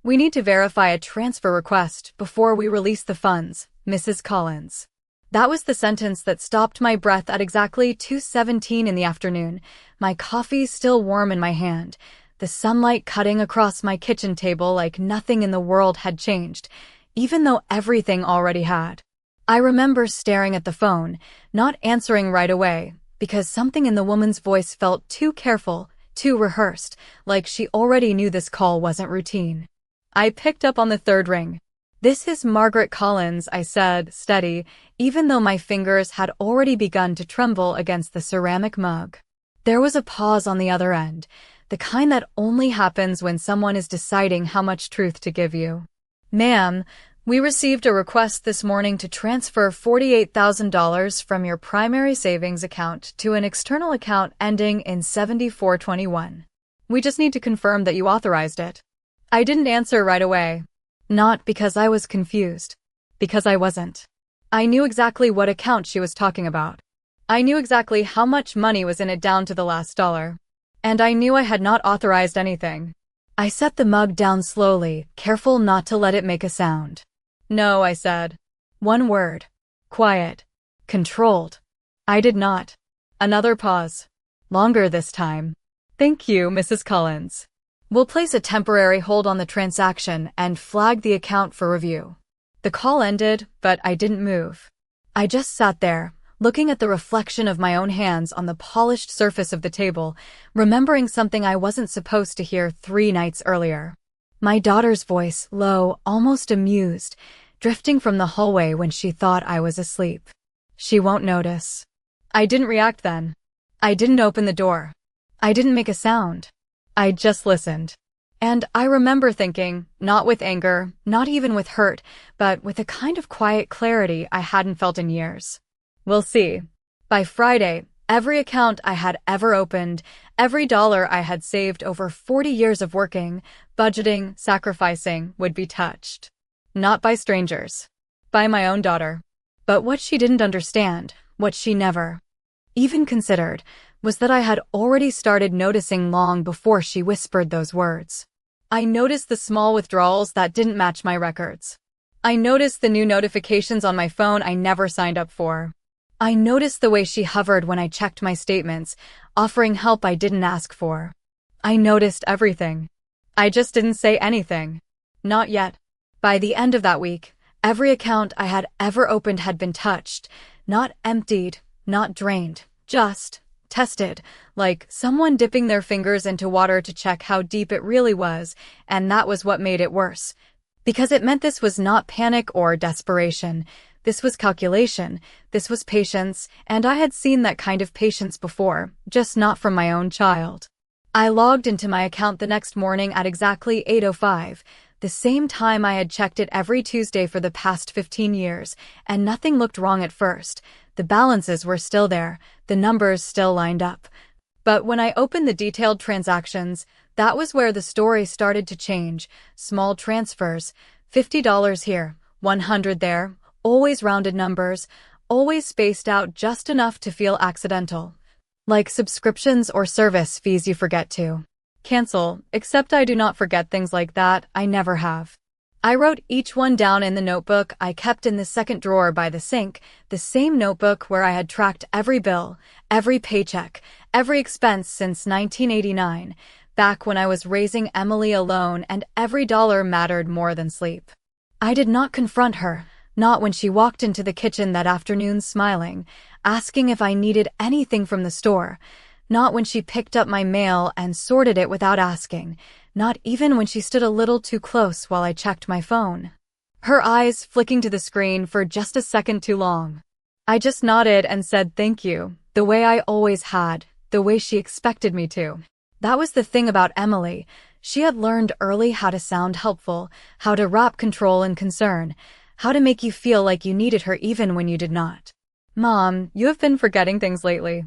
We need to verify a transfer request before we release the funds, Mrs. Collins. That was the sentence that stopped my breath at exactly 2:17 in the afternoon, my coffee still warm in my hand, the sunlight cutting across my kitchen table like nothing in the world had changed, even though everything already had. I remember staring at the phone, not answering right away, because something in the woman's voice felt too careful, too rehearsed, like she already knew this call wasn't routine. I picked up on the third ring. "This is Margaret Collins," I said, steady, even though my fingers had already begun to tremble against the ceramic mug. There was a pause on the other end, the kind that only happens when someone is deciding how much truth to give you. "Ma'am, we received a request this morning to transfer $48,000 from your primary savings account to an external account ending in 7421. We just need to confirm that you authorized it." I didn't answer right away. Not because I was confused. Because I wasn't. I knew exactly what account she was talking about. I knew exactly how much money was in it down to the last dollar. And I knew I had not authorized anything. I set the mug down slowly, careful not to let it make a sound. "No," I said. One word. Quiet. Controlled. I did not. Another pause. Longer this time. "Thank you, Mrs. Collins. We'll place a temporary hold on the transaction and flag the account for review." The call ended, but I didn't move. I just sat there, looking at the reflection of my own hands on the polished surface of the table, remembering something I wasn't supposed to hear 3 nights earlier. My daughter's voice, low, almost amused, drifting from the hallway when she thought I was asleep. "She won't notice." I didn't react then. I didn't open the door. I didn't make a sound. I just listened. And I remember thinking, not with anger, not even with hurt, but with a kind of quiet clarity I hadn't felt in years. We'll see. By Friday, every account I had ever opened, every dollar I had saved over 40 years of working, budgeting, sacrificing, would be touched. Not by strangers. By my own daughter. But what she didn't understand, what she never even considered, was that I had already started noticing long before she whispered those words. I noticed the small withdrawals that didn't match my records. I noticed the new notifications on my phone I never signed up for. I noticed the way she hovered when I checked my statements, offering help I didn't ask for. I noticed everything. I just didn't say anything. Not yet. By the end of that week, every account I had ever opened had been touched, not emptied, not drained, just tested, like someone dipping their fingers into water to check how deep it really was, and that was what made it worse. Because it meant this was not panic or desperation. This was calculation, this was patience, and I had seen that kind of patience before, just not from my own child. I logged into my account the next morning at exactly 8:05, the same time I had checked it every Tuesday for the past 15 years, and nothing looked wrong at first. The balances were still there, the numbers still lined up. But when I opened the detailed transactions, that was where the story started to change. Small transfers, $50 here, $100 there, always rounded numbers, always spaced out just enough to feel accidental. Like subscriptions or service fees you forget to cancel, except I do not forget things like that, I never have. I wrote each one down in the notebook I kept in the second drawer by the sink, the same notebook where I had tracked every bill, every paycheck, every expense since 1989, back when I was raising Emily alone and every dollar mattered more than sleep. I did not confront her, not when she walked into the kitchen that afternoon smiling, asking if I needed anything from the store, not when she picked up my mail and sorted it without asking, not even when she stood a little too close while I checked my phone. Her eyes flicking to the screen for just a second too long. I just nodded and said thank you, the way I always had, the way she expected me to. That was the thing about Emily. She had learned early how to sound helpful, how to wrap control in concern, how to make you feel like you needed her even when you did not. "Mom, you have been forgetting things lately,"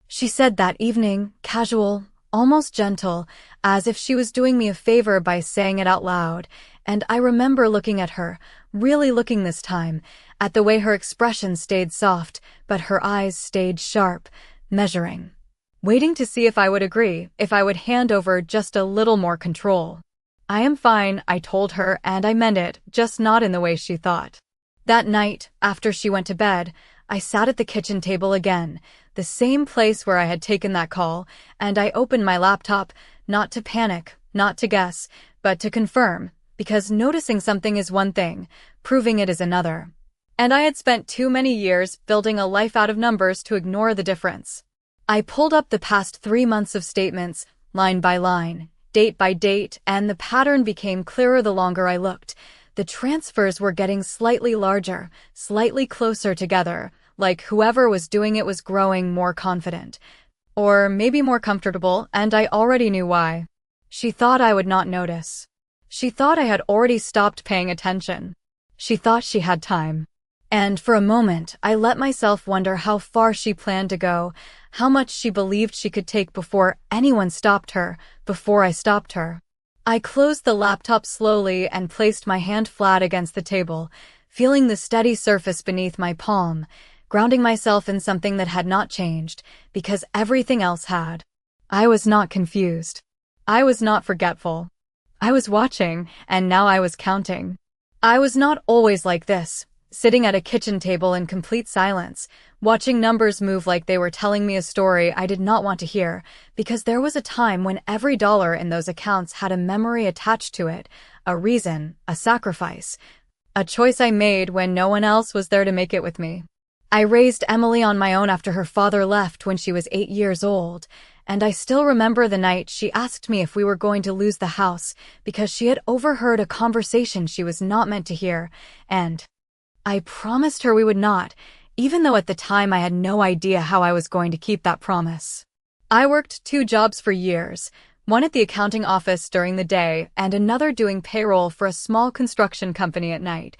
she said that evening, casual, almost gentle, as if she was doing me a favor by saying it out loud, and I remember looking at her, really looking this time, at the way her expression stayed soft, but her eyes stayed sharp, measuring, waiting to see if I would agree, if I would hand over just a little more control. I am fine, I told her, and I meant it, just not in the way she thought. That night, after she went to bed, I sat at the kitchen table again, the same place where I had taken that call, and I opened my laptop, not to panic, not to guess, but to confirm, because noticing something is one thing, proving it is another. And I had spent too many years building a life out of numbers to ignore the difference. I pulled up the past 3 months of statements, line by line, date by date, and the pattern became clearer the longer I looked. The transfers were getting slightly larger, slightly closer together, like whoever was doing it was growing more confident. Or maybe more comfortable, and I already knew why. She thought I would not notice. She thought I had already stopped paying attention. She thought she had time. And for a moment, I let myself wonder how far she planned to go, how much she believed she could take before anyone stopped her, before I stopped her. I closed the laptop slowly and placed my hand flat against the table, feeling the steady surface beneath my palm, grounding myself in something that had not changed, because everything else had. I was not confused. I was not forgetful. I was watching, and now I was counting. I was not always like this, sitting at a kitchen table in complete silence, watching numbers move like they were telling me a story I did not want to hear, because there was a time when every dollar in those accounts had a memory attached to it, a reason, a sacrifice, a choice I made when no one else was there to make it with me. I raised Emily on my own after her father left when she was 8 years old, and I still remember the night she asked me if we were going to lose the house because she had overheard a conversation she was not meant to hear, and I promised her we would not, even though at the time I had no idea how I was going to keep that promise. I worked 2 jobs for years, one at the accounting office during the day and another doing payroll for a small construction company at night.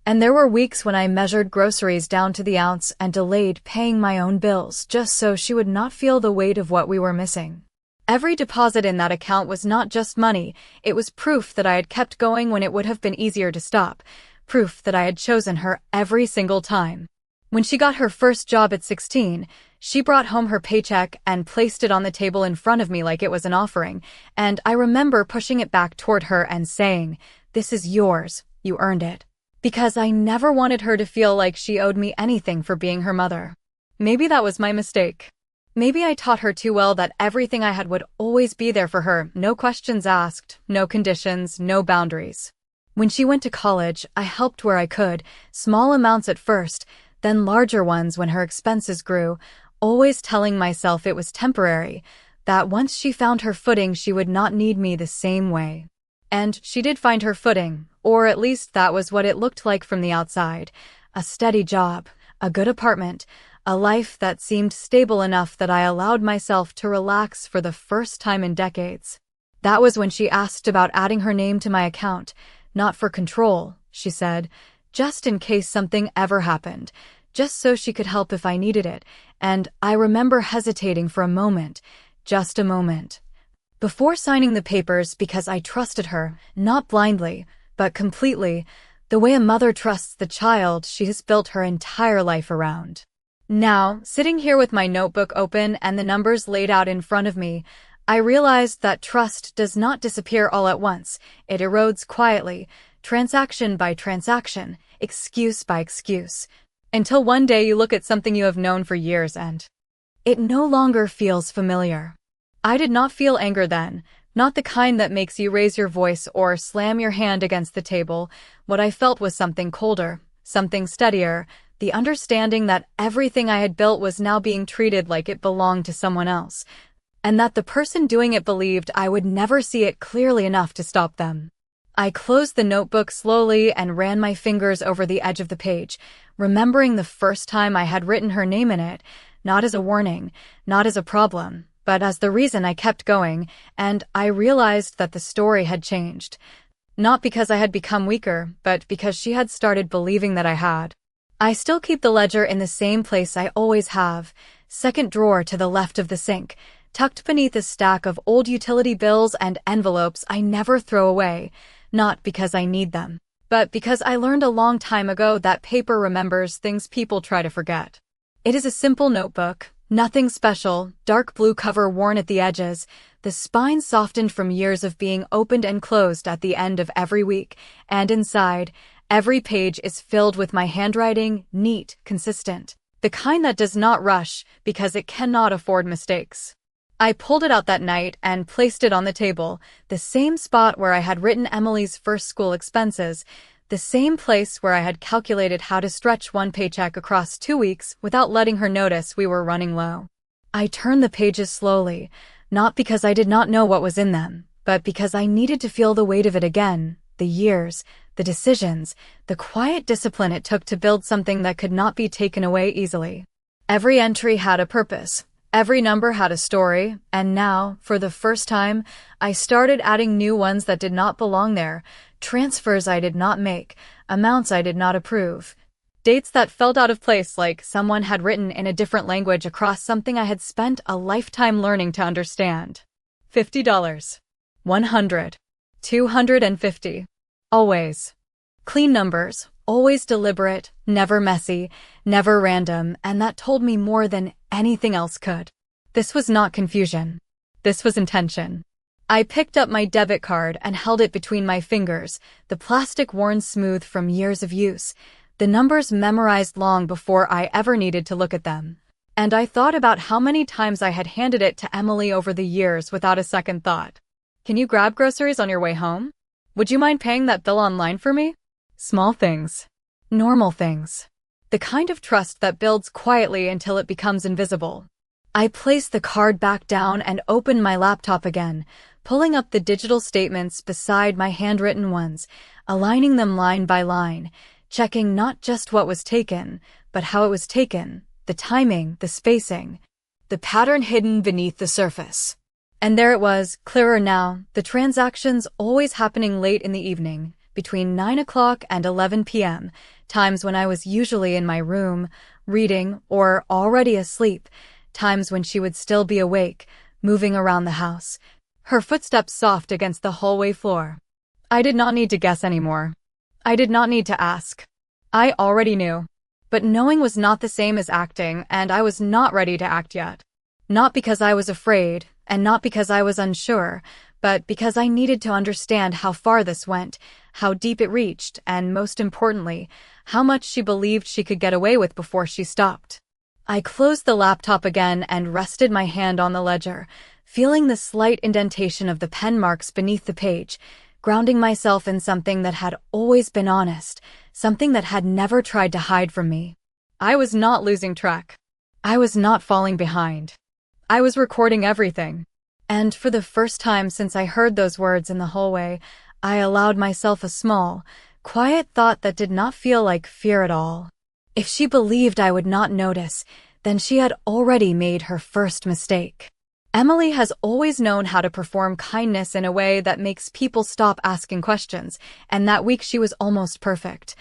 And there were weeks when I measured groceries down to the ounce and delayed paying my own bills just so she would not feel the weight of what we were missing. Every deposit in that account was not just money, it was proof that I had kept going when it would have been easier to stop. Proof that I had chosen her every single time. When she got her first job at 16, she brought home her paycheck and placed it on the table in front of me like it was an offering, and I remember pushing it back toward her and saying, "This is yours, you earned it." Because I never wanted her to feel like she owed me anything for being her mother. Maybe that was my mistake. Maybe I taught her too well that everything I had would always be there for her, no questions asked, no conditions, no boundaries. When she went to college, I helped where I could, small amounts at first, then larger ones when her expenses grew, always telling myself it was temporary, that once she found her footing she would not need me the same way. And she did find her footing, or at least that was what it looked like from the outside. A steady job, a good apartment, a life that seemed stable enough that I allowed myself to relax for the first time in decades. That was when she asked about adding her name to my account. Not for control, she said, just in case something ever happened, just so she could help if I needed it, and I remember hesitating for a moment, just a moment. Before signing the papers because I trusted her, not blindly, but completely, the way a mother trusts the child she has built her entire life around. Now, sitting here with my notebook open and the numbers laid out in front of me, I realized that trust does not disappear all at once. It erodes quietly, transaction by transaction, excuse by excuse, until one day you look at something you have known for years and it no longer feels familiar. I did not feel anger then, not the kind that makes you raise your voice or slam your hand against the table. What I felt was something colder, something steadier, the understanding that everything I had built was now being treated like it belonged to someone else, and that the person doing it believed I would never see it clearly enough to stop them. I closed the notebook slowly and ran my fingers over the edge of the page, remembering the first time I had written her name in it, not as a warning, not as a problem, but as the reason I kept going, and I realized that the story had changed. Not because I had become weaker, but because she had started believing that I had. I still keep the ledger in the same place I always have, second drawer to the left of the sink, tucked beneath a stack of old utility bills and envelopes I never throw away, not because I need them, but because I learned a long time ago that paper remembers things people try to forget. It is a simple notebook, nothing special, dark blue cover worn at the edges, The spine softened from years of being opened and closed at the end of every week, and inside, every page is filled with my handwriting, neat, consistent. The kind that does not rush because it cannot afford mistakes. I pulled it out that night and placed it on the table, the same spot where I had written Emily's first school expenses, the same place where I had calculated how to stretch one paycheck across 2 weeks without letting her notice we were running low. I turned the pages slowly, not because I did not know what was in them, but because I needed to feel the weight of it again, the years, the decisions, the quiet discipline it took to build something that could not be taken away easily. Every entry had a purpose. Every number had a story, and now, for the first time, I started adding new ones that did not belong there, transfers I did not make, amounts I did not approve, dates that felt out of place like someone had written in a different language across something I had spent a lifetime learning to understand. $50. 100. 250. Always. Clean numbers, always deliberate, never messy, never random, and that told me more than anything else could. This was not confusion. This was intention. I picked up my debit card and held it between my fingers, the plastic worn smooth from years of use, the numbers memorized long before I ever needed to look at them. And I thought about how many times I had handed it to Emily over the years without a second thought. Can you grab groceries on your way home? Would you mind paying that bill online for me? Small things. Normal things. The kind of trust that builds quietly until it becomes invisible. I placed the card back down and opened my laptop again, pulling up the digital statements beside my handwritten ones, aligning them line by line, checking not just what was taken, but how it was taken, the timing, the spacing, the pattern hidden beneath the surface. And there it was, clearer now, the transactions always happening late in the evening, between 9 o'clock and 11 p.m., times when I was usually in my room, reading, or already asleep, times when she would still be awake, moving around the house, her footsteps soft against the hallway floor. I did not need to guess anymore. I did not need to ask. I already knew. But knowing was not the same as acting, and I was not ready to act yet. Not because I was afraid, and not because I was unsure, but because I needed to understand how far this went, how deep it reached, and most importantly, how much she believed she could get away with before she stopped. I closed the laptop again and rested my hand on the ledger, feeling the slight indentation of the pen marks beneath the page, grounding myself in something that had always been honest, something that had never tried to hide from me. I was not losing track. I was not falling behind. I was recording everything. And for the first time since I heard those words in the hallway, I allowed myself a small, quiet thought that did not feel like fear at all. If she believed I would not notice, then she had already made her first mistake. Emily has always known how to perform kindness in a way that makes people stop asking questions, and that week she was almost perfect.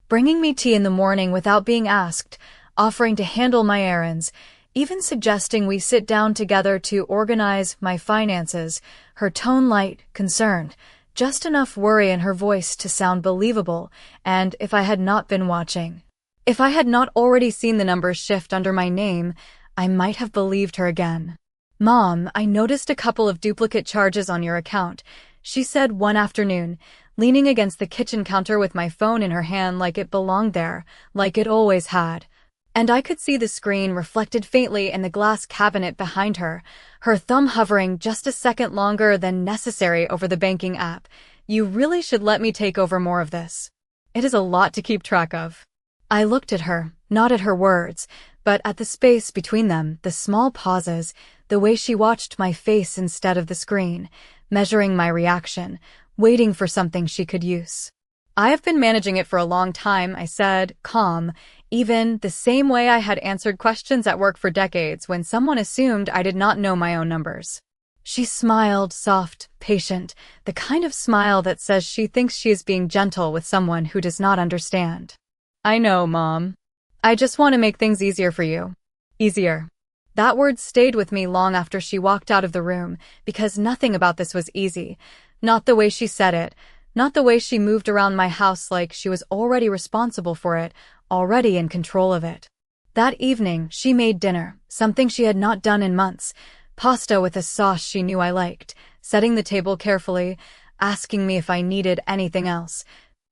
Bringing me tea in the morning without being asked, offering to handle my errands, even suggesting we sit down together to organize my finances, her tone light, concerned, just enough worry in her voice to sound believable, and if I had not been watching, if I had not already seen the numbers shift under my name, I might have believed her again. "Mom, I noticed a couple of duplicate charges on your account," she said one afternoon, leaning against the kitchen counter with my phone in her hand like it belonged there, like it always had. And I could see the screen reflected faintly in the glass cabinet behind her, her thumb hovering just a second longer than necessary over the banking app. "You really should let me take over more of this. It is a lot to keep track of." I looked at her, not at her words, but at the space between them, the small pauses, the way she watched my face instead of the screen, measuring my reaction, waiting for something she could use. "I have been managing it for a long time," I said, calm, even the same way I had answered questions at work for decades when someone assumed I did not know my own numbers. She smiled, soft, patient, the kind of smile that says she thinks she is being gentle with someone who does not understand. "I know, Mom. I just want to make things easier for you." Easier. That word stayed with me long after she walked out of the room, because nothing about this was easy. Not the way she said it, not the way she moved around my house like she was already responsible for it, already in control of it. That evening, she made dinner, something she had not done in months, Pasta with a sauce she knew I liked, setting the table carefully, asking me if I needed anything else.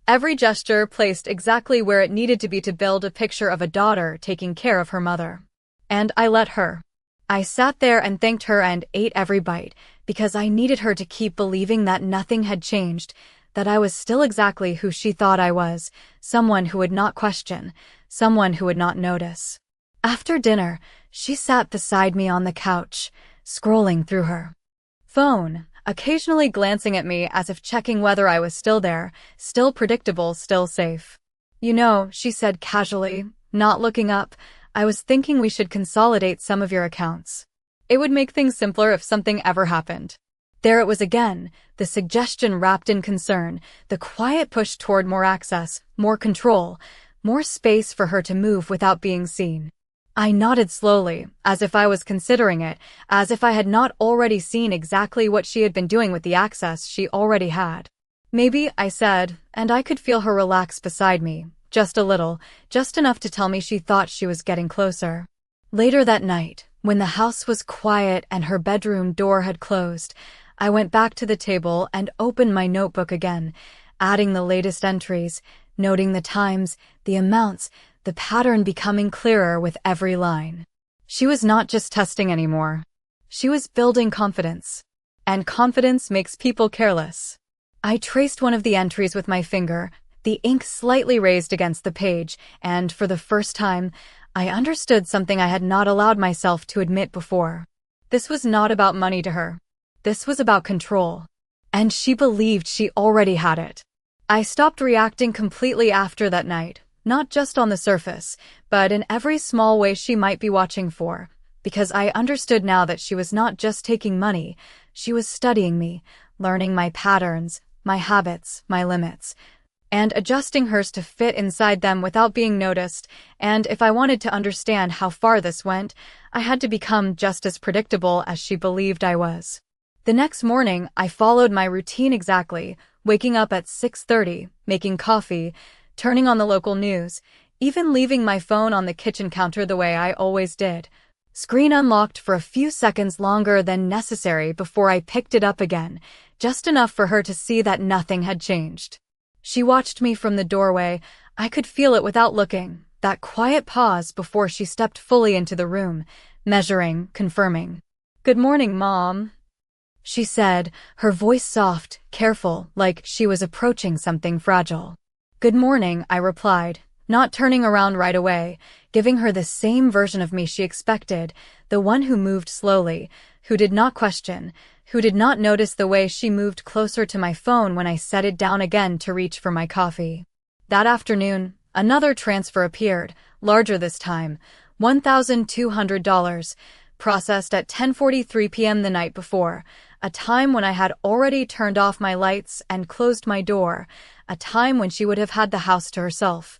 Every gesture placed exactly where it needed to be to build a picture of a daughter taking care of her mother. And I let her. I sat there and thanked her and ate every bite, because I needed her to keep believing that nothing had changed, that I was still exactly who she thought I was, someone who would not question, someone who would not notice. After dinner, she sat beside me on the couch, scrolling through her phone, occasionally glancing at me as if checking whether I was still there, still predictable, still safe. "You know," she said casually, not looking up, "I was thinking we should consolidate some of your accounts. It would make things simpler if something ever happened." There it was again, the suggestion wrapped in concern, the quiet push toward more access, more control, more space for her to move without being seen. I nodded slowly, as if I was considering it, as if I had not already seen exactly what she had been doing with the access she already had. "Maybe," I said, and I could feel her relax beside me, just a little, just enough to tell me she thought she was getting closer. Later that night, when the house was quiet and her bedroom door had closed, I went back to the table and opened my notebook again, adding the latest entries, noting the times, the amounts, the pattern becoming clearer with every line. She was not just testing anymore. She was building confidence. And confidence makes people careless. I traced one of the entries with my finger, the ink slightly raised against the page, and for the first time, I understood something I had not allowed myself to admit before. This was not about money to her. This was about control. And she believed she already had it. I stopped reacting completely after that night. Not just on the surface, but in every small way she might be watching for, because I understood now that she was not just taking money, she was studying me, learning my patterns, my habits, my limits, and adjusting hers to fit inside them without being noticed, and if I wanted to understand how far this went, I had to become just as predictable as she believed I was. The next morning, I followed my routine exactly, waking up at 6:30, making coffee, turning on the local news, even leaving my phone on the kitchen counter the way I always did. Screen unlocked for a few seconds longer than necessary before I picked it up again, just enough for her to see that nothing had changed. She watched me from the doorway. I could feel it without looking, that quiet pause before she stepped fully into the room, measuring, confirming. "Good morning, Mom," she said, her voice soft, careful, like she was approaching something fragile. "Good morning," I replied, not turning around right away, giving her the same version of me she expected, the one who moved slowly, who did not question, who did not notice the way she moved closer to my phone when I set it down again to reach for my coffee. That afternoon, another transfer appeared, larger this time, $1,200, processed at 10:43 p.m. the night before, a time when I had already turned off my lights and closed my door, a time when she would have had the house to herself.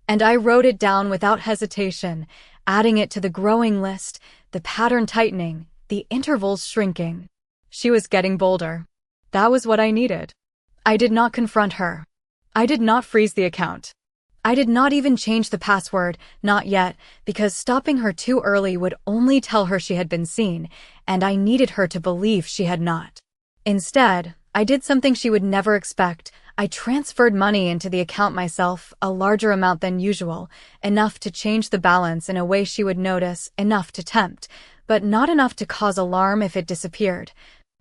And I wrote it down without hesitation, adding it to the growing list, the pattern tightening, the intervals shrinking. She was getting bolder. That was what I needed. I did not confront her. I did not freeze the account. I did not even change the password, not yet, because stopping her too early would only tell her she had been seen, and I needed her to believe she had not. Instead, I did something she would never expect. I transferred money into the account myself, a larger amount than usual, enough to change the balance in a way she would notice, enough to tempt, but not enough to cause alarm if it disappeared.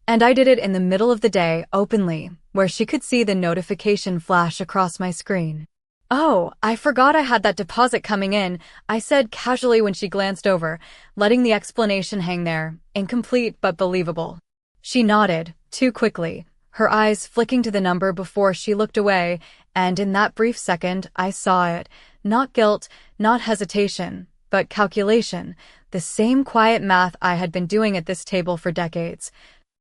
And I did it in the middle of the day, openly, where she could see the notification flash across my screen. "Oh, I forgot I had that deposit coming in," I said casually when she glanced over, letting the explanation hang there, incomplete but believable. She nodded, too quickly, her eyes flicking to the number before she looked away, and in that brief second I saw it, not guilt, not hesitation, but calculation, the same quiet math I had been doing at this table for decades,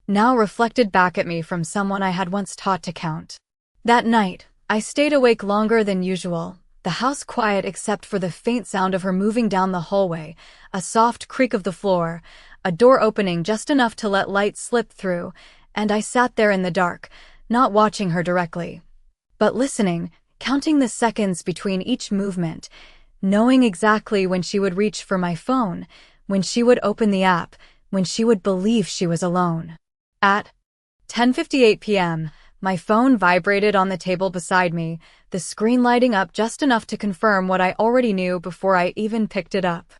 now reflected back at me from someone I had once taught to count. That night, I stayed awake longer than usual, the house quiet except for the faint sound of her moving down the hallway, a soft creak of the floor, a door opening just enough to let light slip through, and I sat there in the dark, not watching her directly, but listening, counting the seconds between each movement, knowing exactly when she would reach for my phone, when she would open the app, when she would believe she was alone. At 10:58 p.m., my phone vibrated on the table beside me, the screen lighting up just enough to confirm what I already knew before I even picked it up.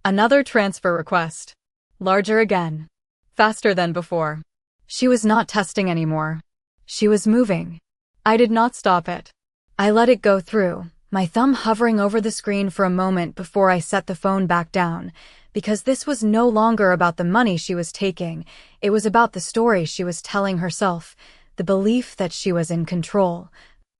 Another transfer request. Larger again. Faster than before. She was not testing anymore. She was moving. I did not stop it. I let it go through, my thumb hovering over the screen for a moment before I set the phone back down, because this was no longer about the money she was taking, it was about the story she was telling herself, the belief that she was in control,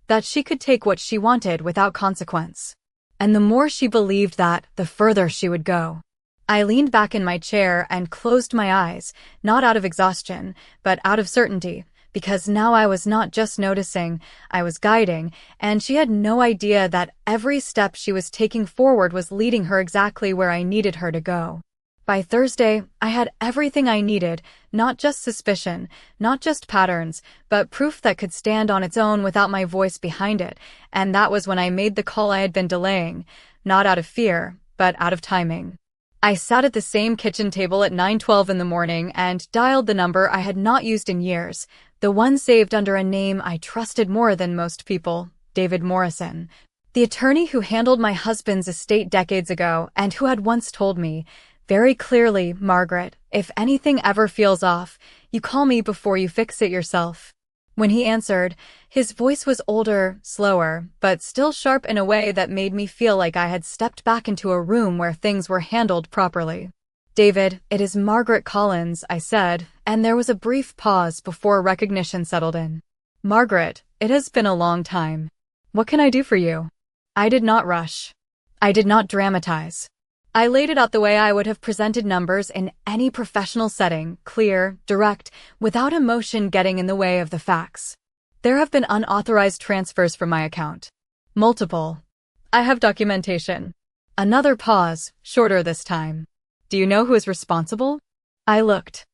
that she could take what she wanted without consequence. And the more she believed that, the further she would go. I leaned back in my chair and closed my eyes, not out of exhaustion, but out of certainty, because now I was not just noticing, I was guiding, and she had no idea that every step she was taking forward was leading her exactly where I needed her to go. By Thursday, I had everything I needed, not just suspicion, not just patterns, but proof that could stand on its own without my voice behind it, and that was when I made the call I had been delaying, not out of fear, but out of timing. I sat at the same kitchen table at 9:12 in the morning and dialed the number I had not used in years, the one saved under a name I trusted more than most people, David Morrison, the attorney who handled my husband's estate decades ago and who had once told me, very clearly, Margaret, if anything ever feels off, you call me before you fix it yourself. When he answered, his voice was older, slower, but still sharp in a way that made me feel like I had stepped back into a room where things were handled properly. David, it is Margaret Collins, I said, and there was a brief pause before recognition settled in. Margaret, it has been a long time. What can I do for you? I did not rush. I did not dramatize. I laid it out the way I would have presented numbers in any professional setting, clear, direct, without emotion getting in the way of the facts. There have been unauthorized transfers from my account. Multiple. I have documentation. Another pause, shorter this time. Do you know who is responsible? I looked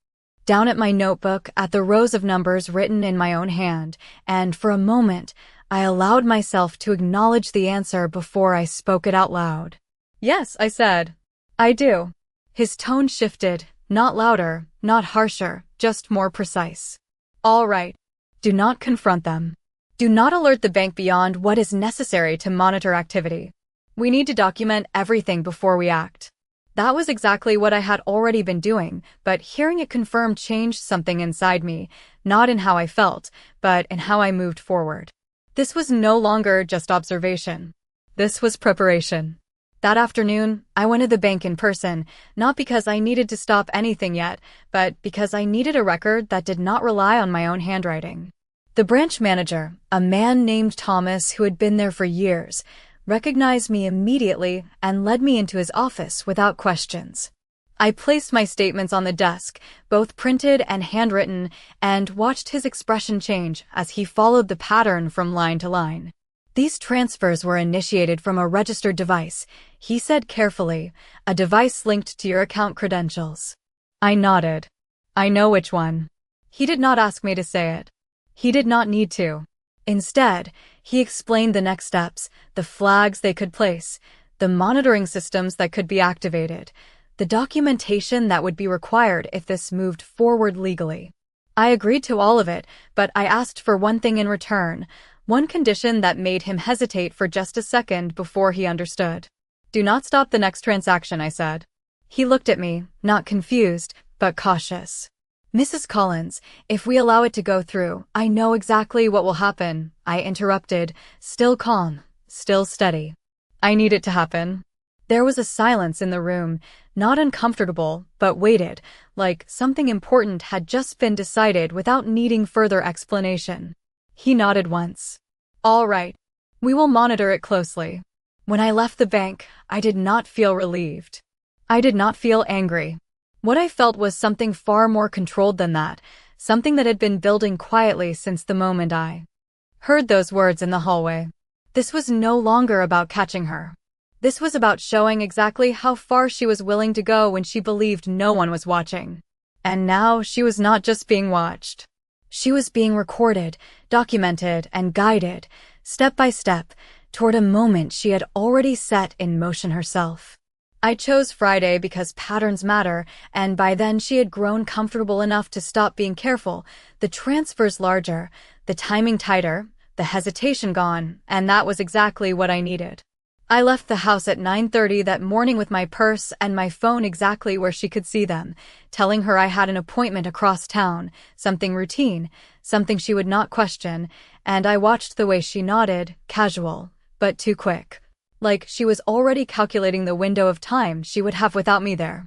down at my notebook at the rows of numbers written in my own hand, and for a moment, I allowed myself to acknowledge the answer before I spoke it out loud. Yes, I said. I do. His tone shifted, not louder, not harsher, just more precise. All right. Do not confront them. Do not alert the bank beyond what is necessary to monitor activity. We need to document everything before we act. That was exactly what I had already been doing, but hearing it confirmed changed something inside me, not in how I felt, but in how I moved forward. This was no longer just observation. This was preparation. That afternoon, I went to the bank in person, not because I needed to stop anything yet, but because I needed a record that did not rely on my own handwriting. The branch manager, a man named Thomas who had been there for years, recognized me immediately and led me into his office without questions. I placed my statements on the desk, both printed and handwritten, and watched his expression change as he followed the pattern from line to line. These transfers were initiated from a registered device, he said carefully, a device linked to your account credentials. I nodded. I know which one. He did not ask me to say it. He did not need to. Instead, he explained the next steps, the flags they could place, the monitoring systems that could be activated, the documentation that would be required if this moved forward legally. I agreed to all of it, but I asked for one thing in return, one condition that made him hesitate for just a second before he understood. Do not stop the next transaction, I said. He looked at me, not confused, but cautious. Mrs. Collins, if we allow it to go through, I know exactly what will happen, I interrupted, still calm, still steady. I need it to happen. There was a silence in the room, not uncomfortable, but weighted, like something important had just been decided without needing further explanation. He nodded once. All right. We will monitor it closely. When I left the bank, I did not feel relieved. I did not feel angry. What I felt was something far more controlled than that, something that had been building quietly since the moment I heard those words in the hallway. This was no longer about catching her. This was about showing exactly how far she was willing to go when she believed no one was watching. And now she was not just being watched. She was being recorded, documented, and guided, step by step, toward a moment she had already set in motion herself. I chose Friday because patterns matter, and by then she had grown comfortable enough to stop being careful. The transfers larger, the timing tighter, the hesitation gone, and that was exactly what I needed. I left the house at 9:30 that morning with my purse and my phone exactly where she could see them, telling her I had an appointment across town, something routine, something she would not question, and I watched the way she nodded, casual, but too quick. Like she was already calculating the window of time she would have without me there.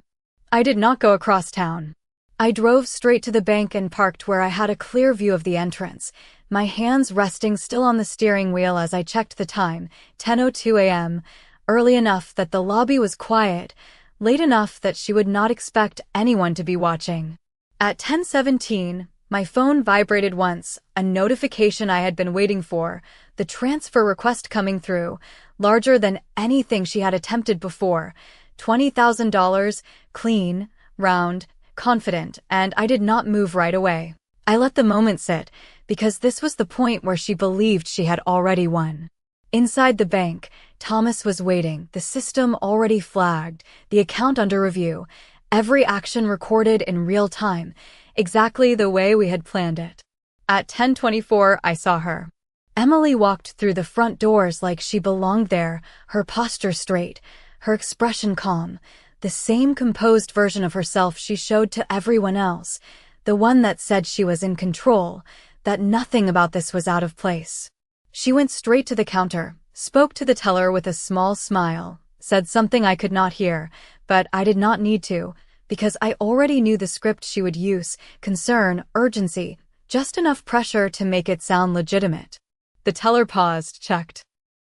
I did not go across town. I drove straight to the bank and parked where I had a clear view of the entrance, my hands resting still on the steering wheel as I checked the time, 10:02 a.m., early enough that the lobby was quiet, late enough that she would not expect anyone to be watching. At 10:17, my phone vibrated once, a notification I had been waiting for, the transfer request coming through, larger than anything she had attempted before, $20,000, clean, round, confident, and I did not move right away. I let the moment sit, because this was the point where she believed she had already won. Inside the bank, Thomas was waiting, the system already flagged, the account under review, every action recorded in real time, exactly the way we had planned it. At 10:24, I saw her. Emily walked through the front doors like she belonged there, her posture straight, her expression calm, the same composed version of herself she showed to everyone else, the one that said she was in control, that nothing about this was out of place. She went straight to the counter, spoke to the teller with a small smile, said something I could not hear, but I did not need to, because I already knew the script she would use, concern, urgency, just enough pressure to make it sound legitimate. The teller paused, checked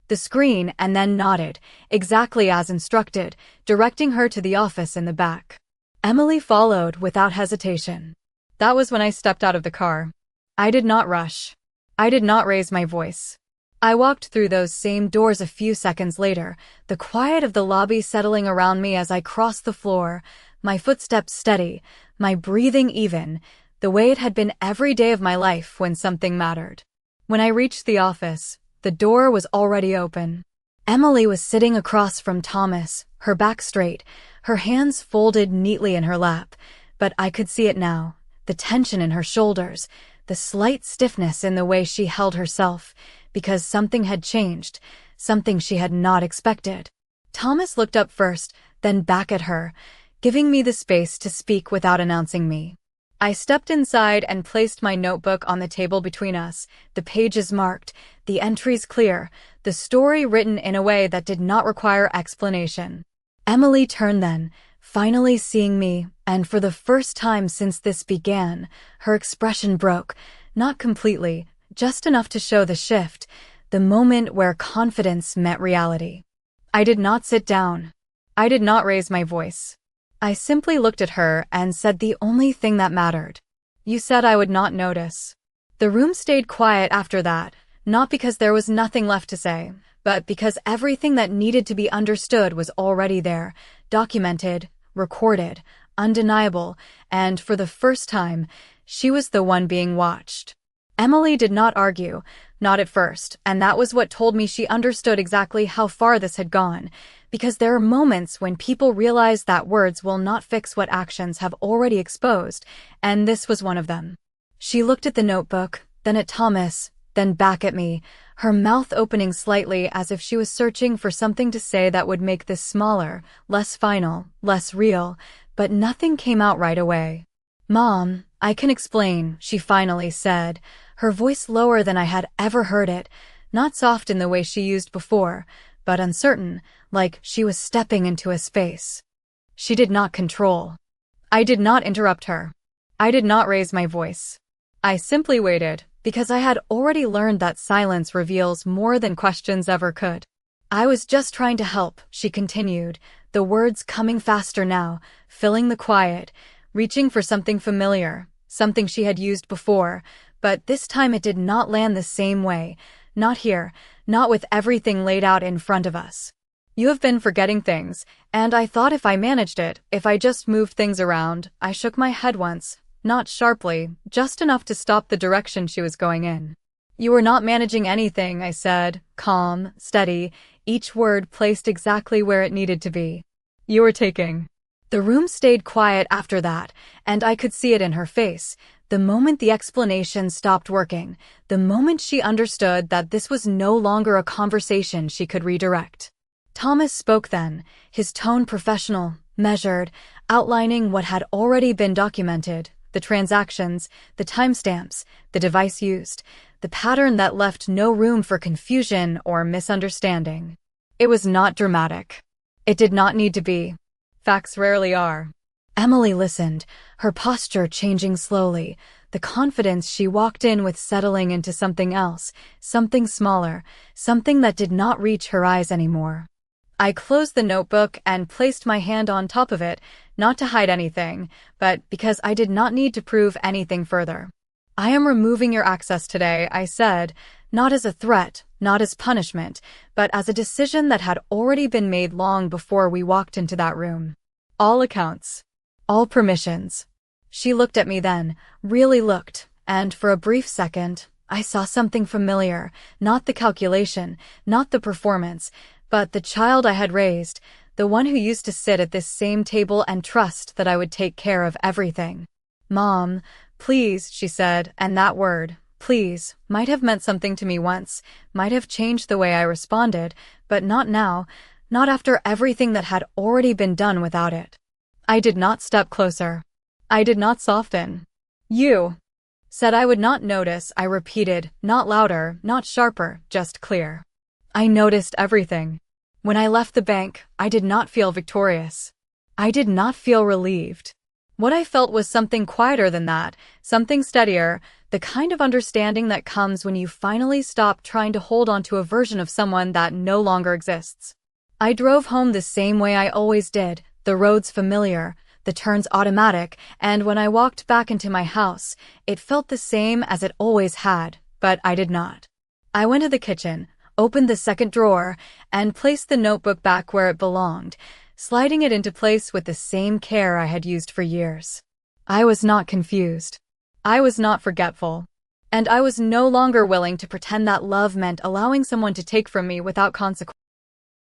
the screen, and then nodded, exactly as instructed, directing her to the office in the back. Emily followed without hesitation. That was when I stepped out of the car. I did not rush. I did not raise my voice. I walked through those same doors a few seconds later, the quiet of the lobby settling around me as I crossed the floor, my footsteps steady, my breathing even, the way it had been every day of my life when something mattered. When I reached the office, the door was already open. Emily was sitting across from Thomas, her back straight, her hands folded neatly in her lap, but I could see it now, the tension in her shoulders, the slight stiffness in the way she held herself, because something had changed, something she had not expected. Thomas looked up first, then back at her, giving me the space to speak without announcing me. I stepped inside and placed my notebook on the table between us, the pages marked, the entries clear, the story written in a way that did not require explanation. Emily turned then, finally seeing me, and for the first time since this began, her expression broke, not completely, just enough to show the shift, the moment where confidence met reality. I did not sit down. I did not raise my voice. I simply looked at her and said the only thing that mattered. You said I would not notice. The room stayed quiet after that, not because there was nothing left to say, but because everything that needed to be understood was already there, documented, recorded, undeniable, and for the first time, she was the one being watched. Emily did not argue, not at first, and that was what told me she understood exactly how far this had gone, because there are moments when people realize that words will not fix what actions have already exposed, and this was one of them. She looked at the notebook, then at Thomas, then back at me, her mouth opening slightly as if she was searching for something to say that would make this smaller, less final, less real, but nothing came out right away. "Mom, I can explain," she finally said, her voice lower than I had ever heard it, not soft in the way she used before, but uncertain, like she was stepping into a space she did not control. I did not interrupt her. I did not raise my voice. I simply waited, because I had already learned that silence reveals more than questions ever could. "I was just trying to help," she continued, the words coming faster now, filling the quiet, reaching for something familiar, something she had used before, but this time it did not land the same way, not here, not with everything laid out in front of us. "You have been forgetting things, and I thought if I managed it, if I just moved things around." I shook my head once, not sharply, just enough to stop the direction she was going in. "You were not managing anything," I said, calm, steady, each word placed exactly where it needed to be. You were taking. The room stayed quiet after that, and I could see it in her face. The moment the explanation stopped working, the moment she understood that this was no longer a conversation she could redirect. Thomas spoke then, his tone professional, measured, outlining what had already been documented, the transactions, the timestamps, the device used, the pattern that left no room for confusion or misunderstanding. It was not dramatic. It did not need to be. Facts rarely are. Emily listened, her posture changing slowly, the confidence she walked in with settling into something else, something smaller, something that did not reach her eyes anymore. I closed the notebook and placed my hand on top of it, not to hide anything, but because I did not need to prove anything further. I am removing your access today, I said, not as a threat, not as punishment, but as a decision that had already been made long before we walked into that room. All accounts. All permissions. She looked at me then, really looked, and for a brief second, I saw something familiar, not the calculation, not the performance, but the child I had raised, the one who used to sit at this same table and trust that I would take care of everything. Mom, please, she said, and that word, please, might have meant something to me once, might have changed the way I responded, but not now, not after everything that had already been done without it. I did not step closer. I did not soften. You said I would not notice, I repeated, not louder, not sharper, just clear. I noticed everything. When I left the bank, I did not feel victorious. I did not feel relieved. What I felt was something quieter than that, something steadier, the kind of understanding that comes when you finally stop trying to hold on to a version of someone that no longer exists. I drove home the same way I always did, the roads familiar, the turns automatic, and when I walked back into my house, it felt the same as it always had, but I did not. I went to the kitchen, opened the second drawer, and placed the notebook back where it belonged, sliding it into place with the same care I had used for years. I was not confused. I was not forgetful. And I was no longer willing to pretend that love meant allowing someone to take from me without consequence.